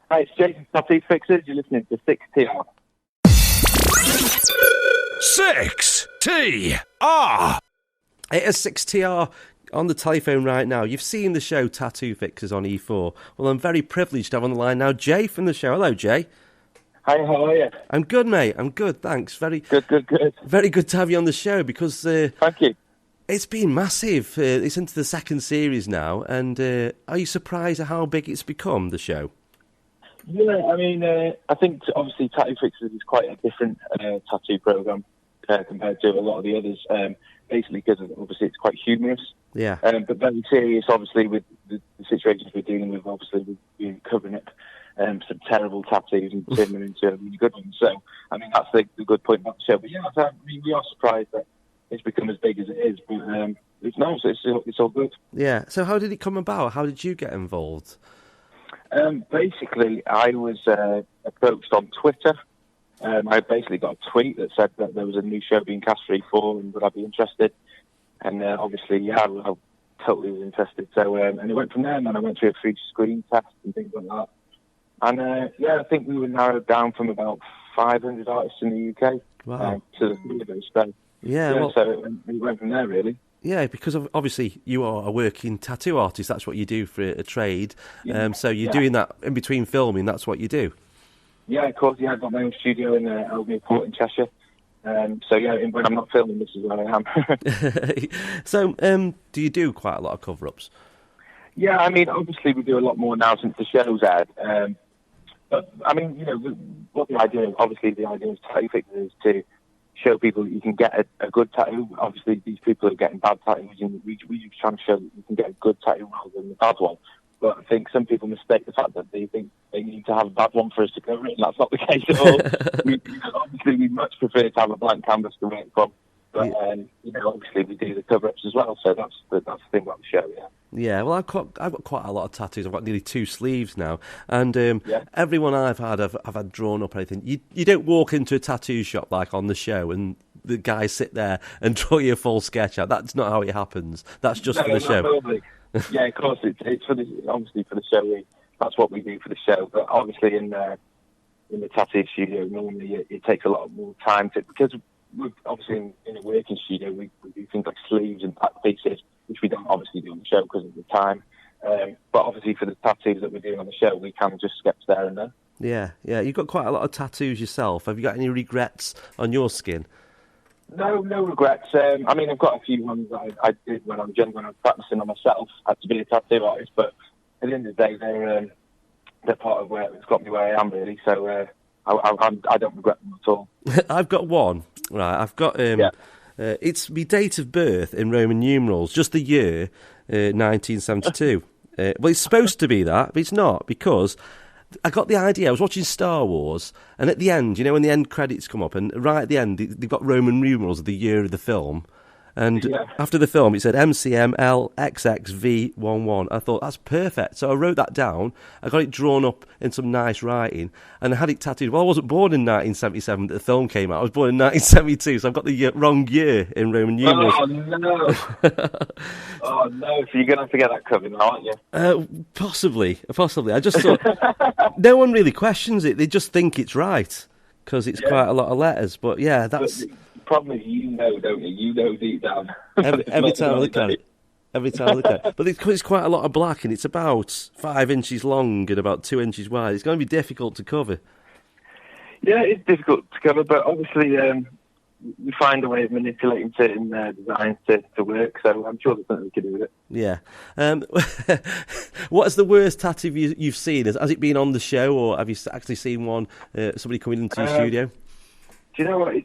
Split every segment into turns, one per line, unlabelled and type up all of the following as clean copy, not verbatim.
Hi, it's Jason Tattoo Fixers. You're listening to 6TR.
6TR. It is 6TR on the telephone right now. You've seen the show Tattoo Fixers on E4. Well, I'm very privileged to have on the line now Jay from the show. Hello, Jay.
Hi, how are you?
I'm good, mate. I'm good, thanks. Very
good.
Very good to have you on the show because...
Thank you.
It's been massive. It's into the second series now. And are you surprised at how big it's become, the show?
Yeah, I mean, I think obviously Tattoo Fixers is quite a different tattoo program compared to a lot of the others. Basically, because obviously it's quite humorous.
Yeah.
But very serious, obviously, with the situations we're dealing with. Obviously, we've been covering up some terrible tattoos and turning them into really good ones. So, I mean, that's the good point about the show. But yeah, I mean, we are surprised that it's become as big as it is. But it's nice. It's all good.
Yeah. So, how did it come about? How did you get involved?
Basically, I was approached on Twitter. I basically got a tweet that said that there was a new show being cast for E4 and would I be interested? And obviously, yeah, I totally was interested. So, and it went from there, and then I went through a free screen test and things like that. And yeah, I think we were narrowed down from about 500 artists in the UK to the three of us. So,
yeah,
so it went from there, really.
Yeah, because obviously you are a working tattoo artist. That's what you do for a trade.
Yeah.
So you're doing that in between filming. That's what you do.
Yeah, of course. Yeah, I've got my own studio in Ellesmere Port in Cheshire. So yeah, when I'm not filming, this is where I am.
So, do you do quite a lot of cover-ups?
Yeah, I mean, obviously we do a lot more now since the show's aired. But I mean, you know, what the idea of Tattoo Fixers is to show people that you can get a good tattoo. Obviously, these people are getting bad tattoos, and we just trying to show that you can get a good tattoo rather than a bad one. But I think some people mistake the fact that they think they need to have a bad one for us to cover it, and that's not the case at all. Obviously, we much prefer to have a blank canvas to work from. But, you know, obviously we do the cover-ups as well, so that's the thing about the show, yeah.
Yeah, well, I've got quite a lot of tattoos. I've got nearly 2 sleeves now, and everyone I've had drawn up or anything. You don't walk into a tattoo shop like on the show and the guys sit there and draw you a full sketch out. That's not how it happens. That's just for the show.
Probably. Yeah, of course, it's for obviously for the show. That's what we do for the show. But obviously in the tattoo studio, normally it takes a lot more time because we're obviously in a working studio, we do things like sleeves and back pieces, which we don't obviously do on the show because of the time. But obviously for the tattoos that we're doing on the show, we can just sketch there and then.
Yeah. You've got quite a lot of tattoos yourself. Have you got any regrets on your skin?
No regrets. I mean, I've got a few ones that I did when I was young, when I was practicing on myself. I had to be a tattoo artist, but at the end of the day, they're part of where it's got me where I am, really. So I don't regret them at all.
I've got one. Right, I've got it's my date of birth in Roman numerals, just the year 1972. Well, it's supposed to be that, but it's not, because I got the idea. I was watching Star Wars, and at the end, you know, when the end credits come up, and right at the end, they've got Roman numerals of the year of the film. And after the film, it said MCMLXXV11. I thought, that's perfect. So I wrote that down. I got it drawn up in some nice writing, and I had it tattooed. Well, I wasn't born in 1977 that the film came out. I was born in 1972, so I've got the wrong year in Roman numerals.
Oh, no. Oh, no. So you're going to have to get that covered now, aren't you?
Possibly. I just thought, no one really questions it. They just think it's right, because it's quite a lot of letters. But yeah, that's...
problem is, you know, don't you? You know deep down.
Every time I look at it. But it's quite a lot of black, and it's about 5 inches long and about 2 inches wide. It's going to be difficult to cover.
Yeah, it's difficult to cover, but obviously we find a way of manipulating certain designs to work, so I'm sure there's something we can do with it.
Yeah. What is the worst tattoo you've seen? Has it been on the show, or have you actually seen one, somebody coming into your studio?
Do you know what? I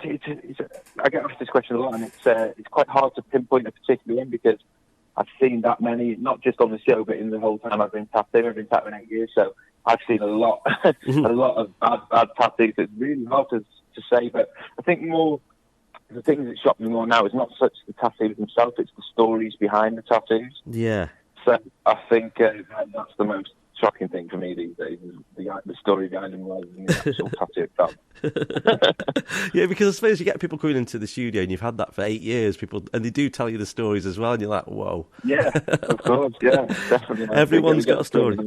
get asked this question a lot, and it's quite hard to pinpoint a particular one because I've seen that many, not just on the show, but in the whole time I've been tattooing. I've been tattooing 8 years, so I've seen a lot of bad tattoos. It's really hard to say, but I think more the things that shock me more now is not such the tattoos themselves; it's the stories behind the tattoos.
Yeah.
So I think that's the most shocking thing for me these days: is the story behind them rather than the actual tattoo itself.
Yeah, because I suppose you get people coming into the studio and you've had that for 8 years, and they do tell you the stories as well, and you're like, whoa.
Yeah, of course, yeah, definitely.
Everyone's got a story.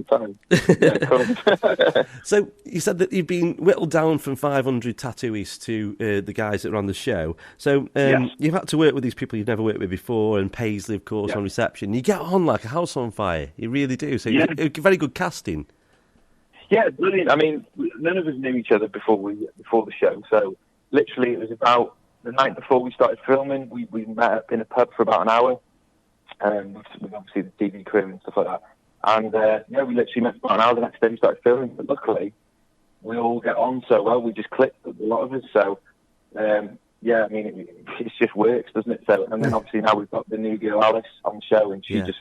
Yeah, of course.
So you said that you've been whittled down from 500 tattooists to the guys that are on the show. So
Yes.
You've had to work with these people you've never worked with before, and Paisley, of course,
Yeah.
on reception. You get on like a house on fire. You really do. So
Yeah.
it's very good casting.
Yeah, brilliant. I mean, none of us knew each other before the show. So literally, it was about the night before we started filming. We met up in a pub for about an hour, with obviously the TV crew and stuff like that. And we literally met for about an hour. The next day we started filming. But luckily, we all get on so well. We just clicked, a lot of us. So I mean, it just works, doesn't it? So, and then obviously now we've got the new girl Alice on the show, and she just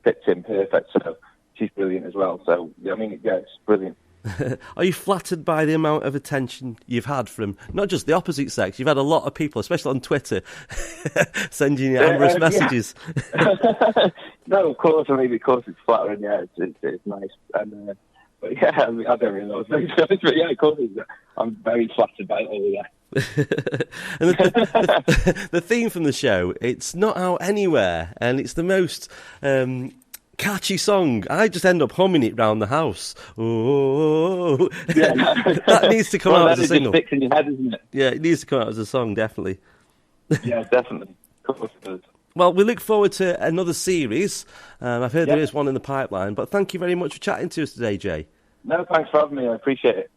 fits in perfect. So she's brilliant as well. So I mean, yeah, it's brilliant.
Are you flattered by the amount of attention you've had from not just the opposite sex? You've had a lot of people, especially on Twitter, sending you amorous messages.
No, of course. I mean, of course, it's flattering. Yeah, it's nice. And, but yeah, I mean, I don't really know. But yeah, of course, I'm very flattered by it all. Yeah.
And the theme from the show, it's not out anywhere, and it's the most catchy song. I just end up humming it round the house. Oh,
yeah.
That needs to come out as a single.
Just sticks in your head, isn't it?
Yeah, it needs to come out as a song, definitely.
Yeah, definitely. Of course it does.
Well, we look forward to another series. I've heard there is one in the pipeline, but thank you very much for chatting to us today, Jay.
No, thanks for having me. I appreciate it.